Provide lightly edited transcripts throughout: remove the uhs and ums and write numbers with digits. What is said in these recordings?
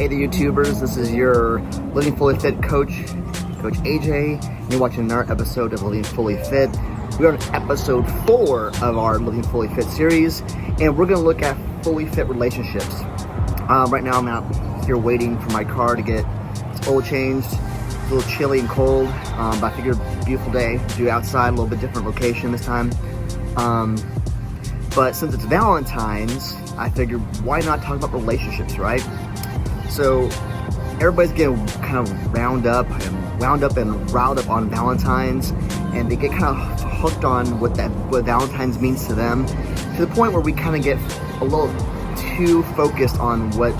Hey the YouTubers, this is your Living Fully Fit Coach AJ, and you're watching another episode of Living Fully Fit. We're on episode 4 of our Living Fully Fit series, and we're going to look at fully fit relationships. Right now I'm out here waiting for my car to get its oil changed. It's a little chilly and cold, but I figured beautiful day to do outside, a little bit different location this time. But since it's Valentine's, I figured why not talk about relationships, right? So everybody's getting kind of wound up and riled up on Valentine's, and they get kind of hooked on what Valentine's means to them, to the point where we kind of get a little too focused on what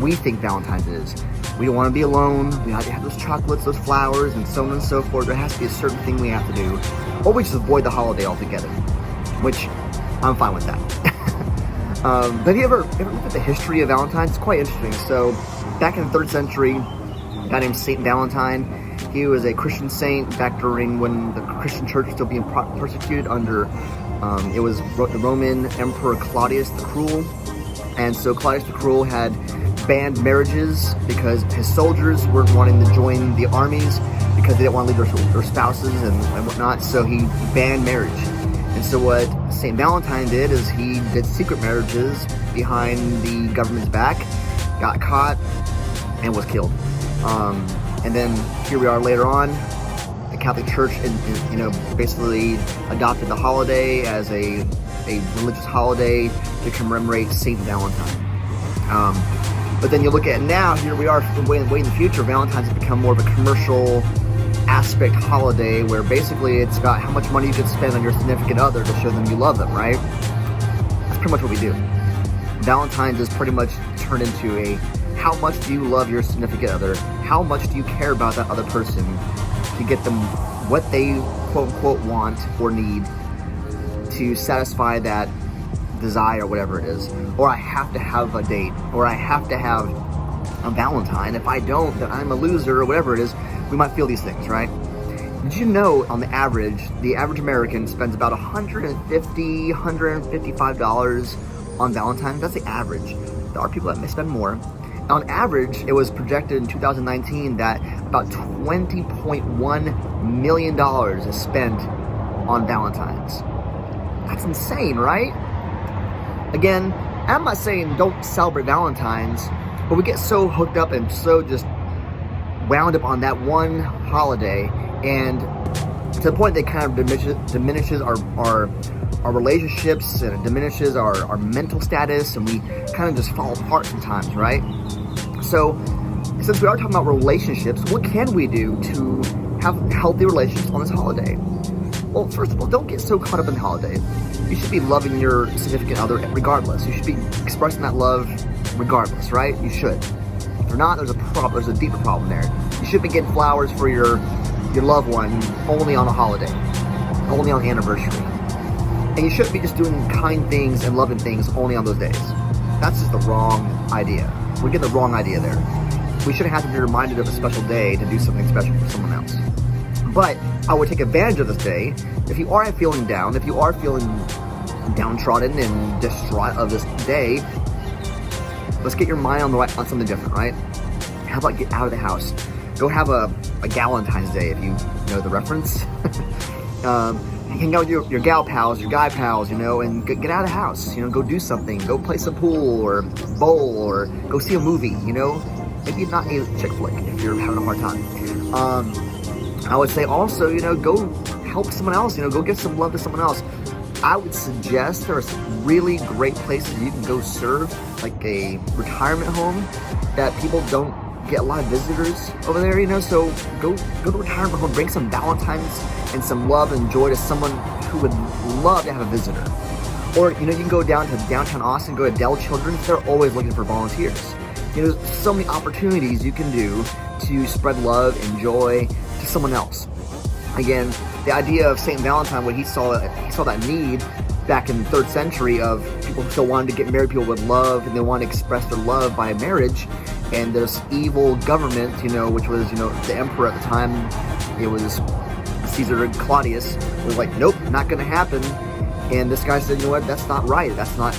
we think Valentine's is. We don't want to be alone. We have to have those chocolates, those flowers, and so on and so forth. There has to be a certain thing we have to do, or we just avoid the holiday altogether, which I'm fine with that. But have you ever looked at the history of Valentine's? It's quite interesting. So back in the 3rd century, a guy named Saint Valentine, he was a Christian saint back during when the Christian church was still being persecuted under, it was the Roman Emperor Claudius the Cruel. And so Claudius the Cruel had banned marriages because his soldiers weren't wanting to join the armies because they didn't want to leave their spouses and whatnot. So he banned marriage. And so what St. Valentine did is he did secret marriages behind the government's back, got caught, and was killed. And then here we are later on, the Catholic Church basically adopted the holiday as a religious holiday to commemorate St. Valentine. But then you look at it now, here we are way in the future, Valentine's has become more of a commercial aspect holiday where basically it's about how much money you can spend on your significant other to show them you love them, right? That's pretty much what we do. Valentine's is pretty much turned into a how much do you love your significant other, how much do you care about that other person to get them what they quote unquote want or need to satisfy that desire, whatever it is. Or I have to have a date, or I have to have a Valentine. If I don't, then I'm a loser, or whatever it is. We might feel these things, right? Did you know on the average American spends about $150, $155 on Valentine's? That's the average. There are people that may spend more. On average, it was projected in 2019 that about $20.1 million is spent on Valentine's. That's insane, right? Again, I'm not saying don't celebrate Valentine's, but we get so hooked up and so just wound up on that one holiday, and to the point that kind of diminishes our relationships, and it diminishes our mental status, and we kind of just fall apart sometimes, right? So since we are talking about relationships, what can we do to have healthy relationships on this holiday? Well, first of all, don't get so caught up in the holiday. You should be loving your significant other regardless. You should be expressing that love regardless, right? You should. If you're not, there's a problem. There's a deeper problem there. You should be getting flowers for your loved one only on a holiday, only on anniversary. And you shouldn't be just doing kind things and loving things only on those days. That's just the wrong idea. We're getting the wrong idea there. We shouldn't have to be reminded of a special day to do something special for someone else. But I would take advantage of this day. If you are feeling down, if you are feeling downtrodden and distraught of this day, let's get your mind on something different, right? How about get out of the house? Go have a Valentine's Day, if you know the reference. Hang out with your gal pals, your guy pals, and get out of the house. Go do something. Go play some pool or bowl or go see a movie. Maybe not a chick flick if you're having a hard time. I would say also, go help someone else. Go give some love to someone else. I would suggest there are some really great places you can go serve, like a retirement home that people don't get a lot of visitors over there, so go to a retirement home, bring some Valentines and some love and joy to someone who would love to have a visitor. Or, you can go down to downtown Austin, go to Dell Children's, they're always looking for volunteers. There's so many opportunities you can do to spread love and joy to someone else. Again, the idea of St. Valentine, when he saw that need back in the 3rd century of people who still wanted to get married, people with love, and they wanted to express their love by marriage. And this evil government, which was, the emperor at the time, it was Caesar Claudius, was like, nope, not going to happen. And this guy said, you know what, that's not right. That's not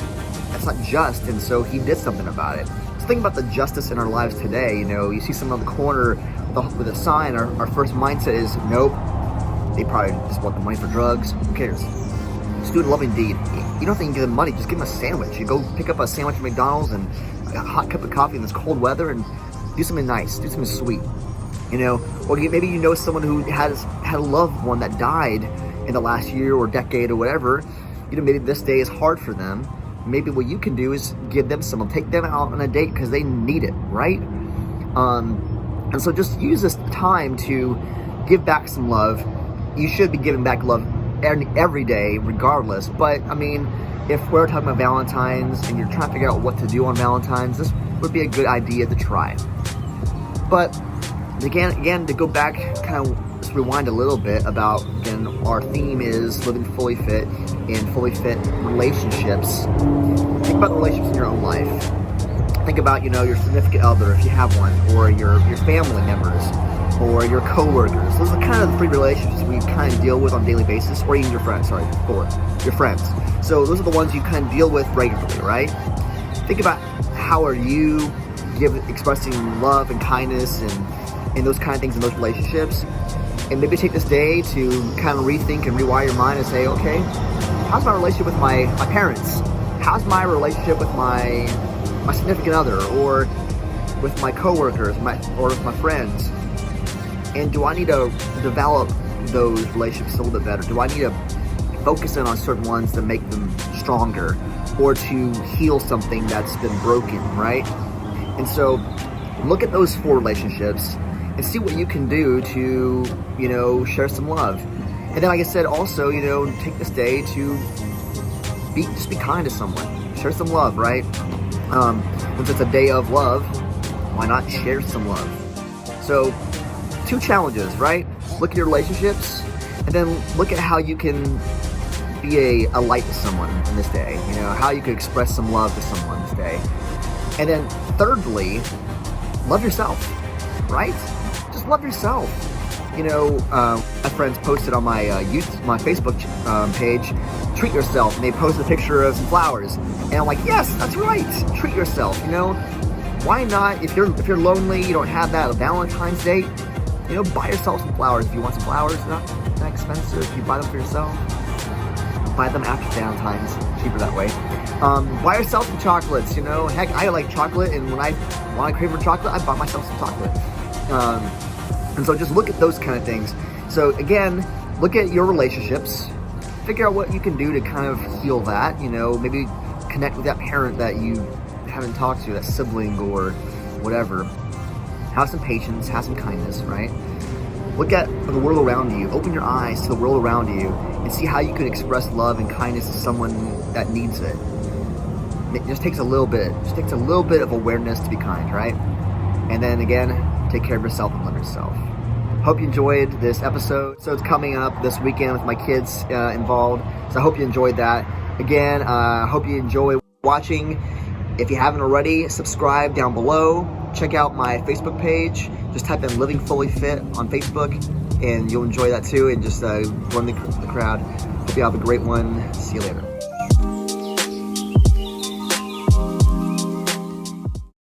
just. And so he did something about it. think about the justice in our lives today. You know, you see someone on the corner with a sign, our first mindset is, nope, they probably just want the money for drugs. Who cares? Just do a loving deed. You don't think you give them money, just give them a sandwich. You go pick up a sandwich at McDonald's and a hot cup of coffee in this cold weather and do something nice, do something sweet. You know, or maybe you know someone who had a loved one that died in the last year or decade or whatever. You know, maybe this day is hard for them. Maybe what you can do is give them some, take them out on a date because they need it, right? And so just use this time to give back some love. You should be giving back love every day, regardless. But I mean, if we're talking about Valentine's and you're trying to figure out what to do on Valentine's, this would be a good idea to try. But again, to go back, kind of just rewind a little bit about, again, our theme is living fully fit in fully fit relationships. Think about the relationships in your own life. Think about, you know, your significant other, if you have one, or your family members, or your coworkers. Those are kind of the three relationships we kind of deal with on a daily basis, or even your friends, your friends. So those are the ones you kind of deal with regularly, right? Think about how are you expressing love and kindness and those kind of things in those relationships. And maybe take this day to kind of rethink and rewire your mind and say, okay, how's my relationship with my parents? How's my relationship with my significant other, or with my coworkers, or with my friends? And do I need to develop those relationships a little bit better? Do I need to focus in on certain ones to make them stronger, or to heal something that's been broken, right? And so look at those 4 relationships and see what you can do to, you know, share some love. And then, like I said, also, you know, take this day to just be kind to someone. Share some love, right? Since it's a day of love, why not share some love? So 2 challenges, right? Look at your relationships, and then look at how you can be a light to someone in this day. You know, how you can express some love to someone this day. And then thirdly, love yourself, right? Just love yourself. You know, my friends posted on my my Facebook page, treat yourself, and they posted a picture of some flowers. And I'm like, yes, that's right, treat yourself. You know, why not? If you're lonely, you don't have that Valentine's date, you know, buy yourself some flowers. If you want some flowers, not that expensive. You buy them for yourself. Buy them after Valentine's, cheaper that way. Buy yourself some chocolates. You know, heck, I like chocolate, and when I crave for chocolate, I buy myself some chocolate. And so just look at those kind of things. So again, look at your relationships, figure out what you can do to kind of heal that. You know, maybe connect with that parent that you haven't talked to, that sibling or whatever. Have some patience, have some kindness, right? Look at the world around you, open your eyes to the world around you, and see how you can express love and kindness to someone that needs it. It just takes a little bit of awareness to be kind, right? And then again, take care of yourself and love yourself. Hope you enjoyed this episode. So it's coming up this weekend with my kids involved. So I hope you enjoyed that. Again, hope you enjoy watching. If you haven't already, subscribe down below. Check out my Facebook page. Just type in Living Fully Fit on Facebook, and you'll enjoy that too. And just join the crowd. Hope you have a great one. See you later.